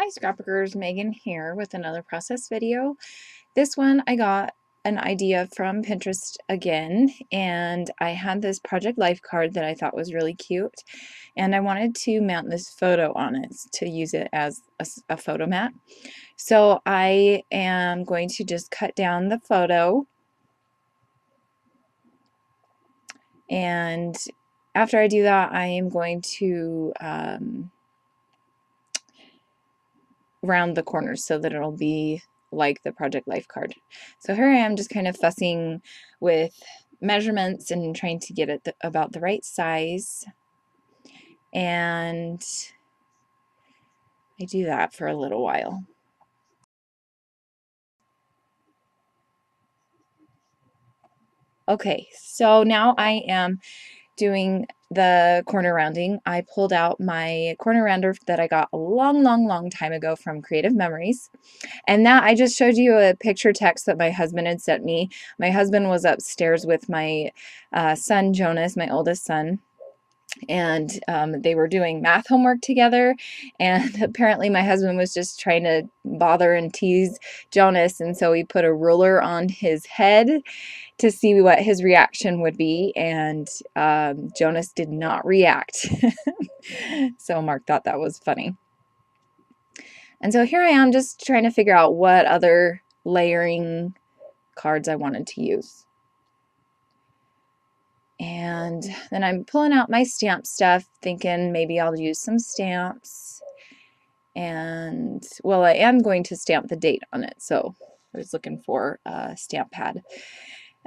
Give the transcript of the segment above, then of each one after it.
Hi Scrapbookers, Megan here with another process video. This one I got an idea from Pinterest again, and I had this Project Life card that I thought was really cute, and I wanted to mount this photo on it to use it as a photo mat. So I am going to just cut down the photo, and after I do that I am going to round the corners so that it'll be like the Project Life card. So here I am just kind of fussing with measurements and trying to get it about the right size, and I do that for a little while. Okay, so now I am doing the corner rounding. I pulled out my corner rounder that I got a long time ago from Creative Memories. And that I just showed you a picture text that my husband had sent me. My husband was upstairs with my son Jonas, my oldest son, and they were doing math homework together, and apparently my husband was just trying to bother and tease Jonas, and so he put a ruler on his head to see what his reaction would be, and Jonas did not react. So Mark thought that was funny. And so here I am just trying to figure out what other layering cards I wanted to use. And then I'm pulling out my stamp stuff, thinking maybe I'll use some stamps. And, well, I am going to stamp the date on it, so I was looking for a stamp pad.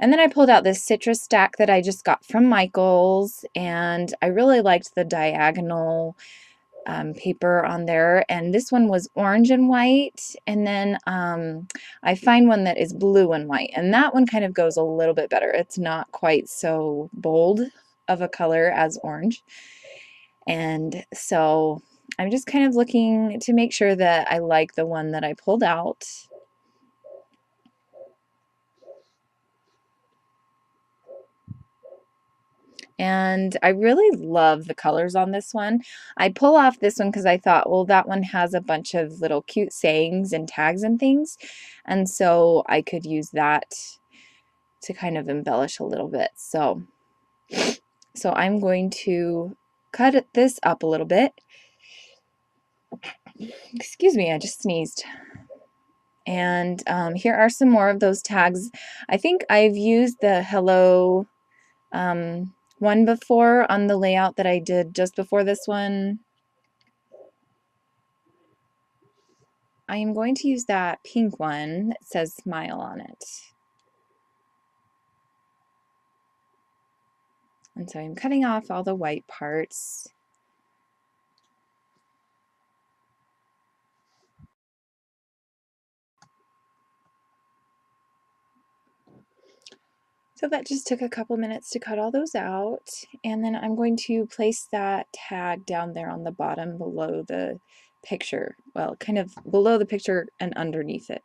And then I pulled out this citrus stack that I just got from Michael's, and I really liked the diagonal paper on there, and this one was orange and white, and then I find one that is blue and white, and that one kind of goes a little bit better. It's not quite so bold of a color as orange, and so I'm just kind of looking to make sure that I like the one that I pulled out. And I really love the colors on this one. I pull off this one because I thought, well, that one has a bunch of little cute sayings and tags and things, and so I could use that to kind of embellish a little bit. So I'm going to cut this up a little bit. Excuse me, I just sneezed. And here are some more of those tags. I think I've used the hello one before on the layout that I did just before this one. I am going to use that pink one that says smile on it. And so I'm cutting off all the white parts. So that just took a couple minutes to cut all those out, and then I'm going to place that tag down there on the bottom below the picture. Well, kind of below the picture and underneath it.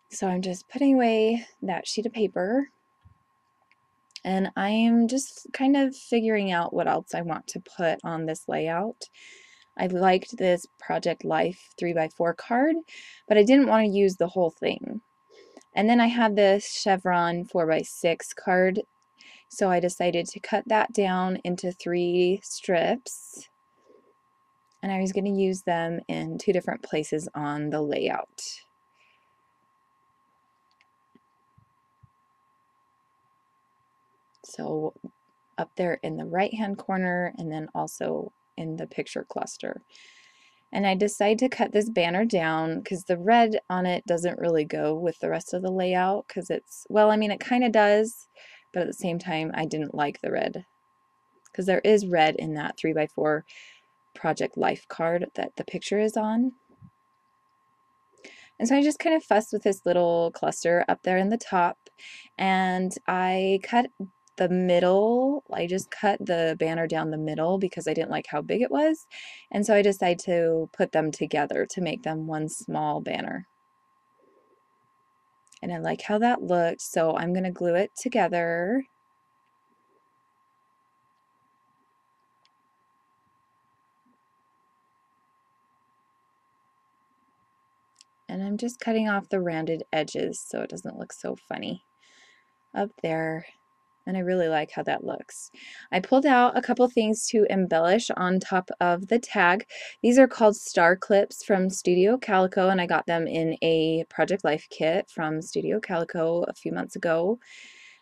So I'm just putting away that sheet of paper, and I am just kind of figuring out what else I want to put on this layout. I liked this Project Life 3x4 card, but I didn't want to use the whole thing. And then I had this chevron 4x6 card, so I decided to cut that down into 3 strips, and I was going to use them in 2 different places on the layout. So up there in the right hand corner, and then also in the picture cluster. And I decided to cut this banner down because the red on it doesn't really go with the rest of the layout, because it's, well, I mean, it kind of does, but at the same time I didn't like the red because there is red in that 3x4 Project Life card that the picture is on. And so I just kind of fussed with this little cluster up there in the top, and I cut the middle. I just cut the banner down the middle because I didn't like how big it was, and so I decided to put them together to make them one small banner. And I like how that looked, so I'm going to glue it together. And I'm just cutting off the rounded edges so it doesn't look so funny up there. And I really like how that looks. I pulled out a couple things to embellish on top of the tag. These are called star clips from Studio Calico, and I got them in a Project Life kit from Studio Calico a few months ago.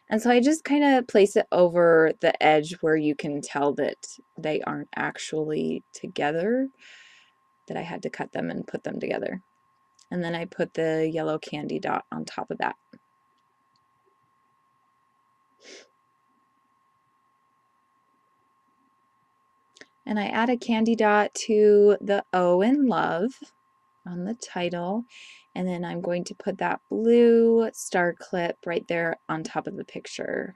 And so I just kind of place it over the edge where you can tell that they aren't actually together, that I had to cut them and put them together. And then I put the yellow candy dot on top of that. And I add a candy dot to the O in love on the title. And then I'm going to put that blue star clip right there on top of the picture.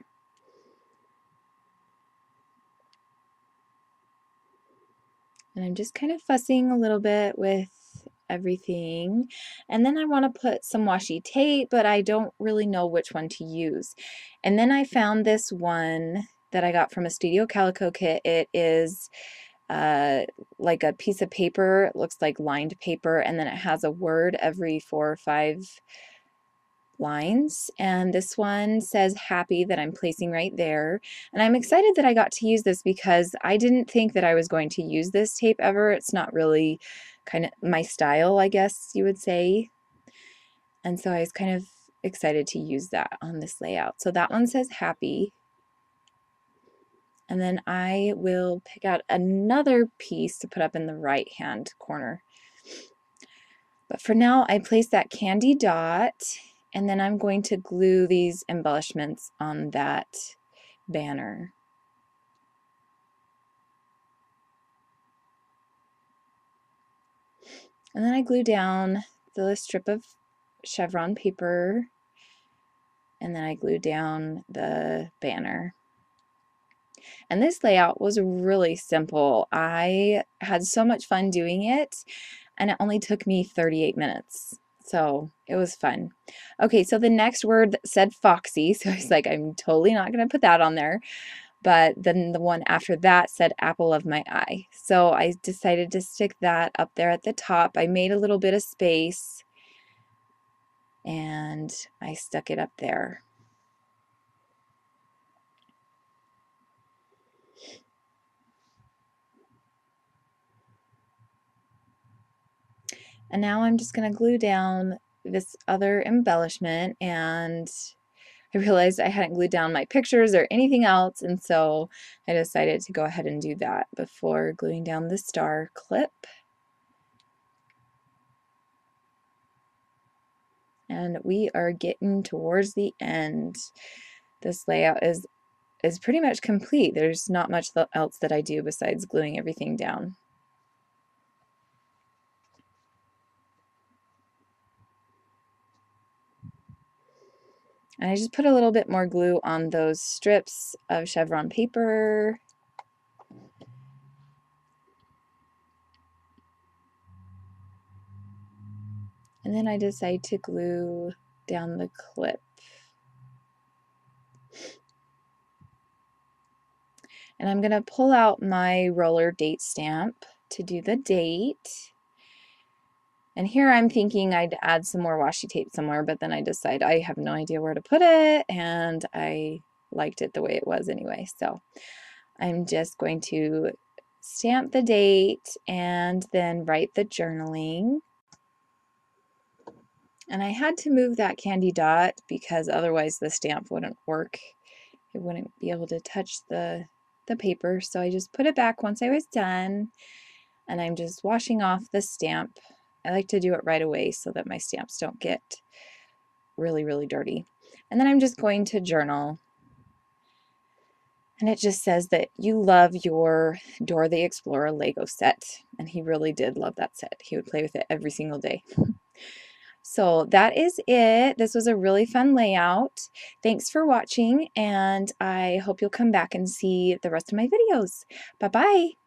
And I'm just kind of fussing a little bit with everything. And then I want to put some washi tape, but I don't really know which one to use. And then I found this one that I got from a Studio Calico kit. It is like a piece of paper. It looks like lined paper, and then it has a word every 4 or 5 lines, and this one says happy that I'm placing right there. And I'm excited that I got to use this because I didn't think that I was going to use this tape ever. It's not really kind of my style, I guess you would say. And so I was kind of excited to use that on this layout. So that one says happy. And then I will pick out another piece to put up in the right hand corner. But for now, I place that candy dot, and then I'm going to glue these embellishments on that banner. And then I glue down the strip of chevron paper, and then I glue down the banner. And this layout was really simple. I had so much fun doing it, and it only took me 38 minutes. So it was fun. Okay, so the next word said Foxy, so I was like, I'm totally not going to put that on there. But then the one after that said apple of my eye. So I decided to stick that up there at the top. I made a little bit of space, and I stuck it up there. And now I'm just going to glue down this other embellishment, and I realized I hadn't glued down my pictures or anything else, and so I decided to go ahead and do that before gluing down the star clip. And we are getting towards the end. This layout is pretty much complete. There's not much else that I do besides gluing everything down. And I just put a little bit more glue on those strips of chevron paper. And then I decide to glue down the clip. And I'm going to pull out my roller date stamp to do the date. And here I'm thinking I'd add some more washi tape somewhere, but then I decide I have no idea where to put it, and I liked it the way it was anyway. So I'm just going to stamp the date and then write the journaling. And I had to move that candy dot because otherwise the stamp wouldn't work. It wouldn't be able to touch the paper. So I just put it back once I was done, and I'm just washing off the stamp. I like to do it right away so that my stamps don't get really, really dirty. And then I'm just going to journal. And it just says that you love your Dora the Explorer Lego set. And he really did love that set. He would play with it every single day. So that is it. This was a really fun layout. Thanks for watching, and I hope you'll come back and see the rest of my videos. Bye-bye.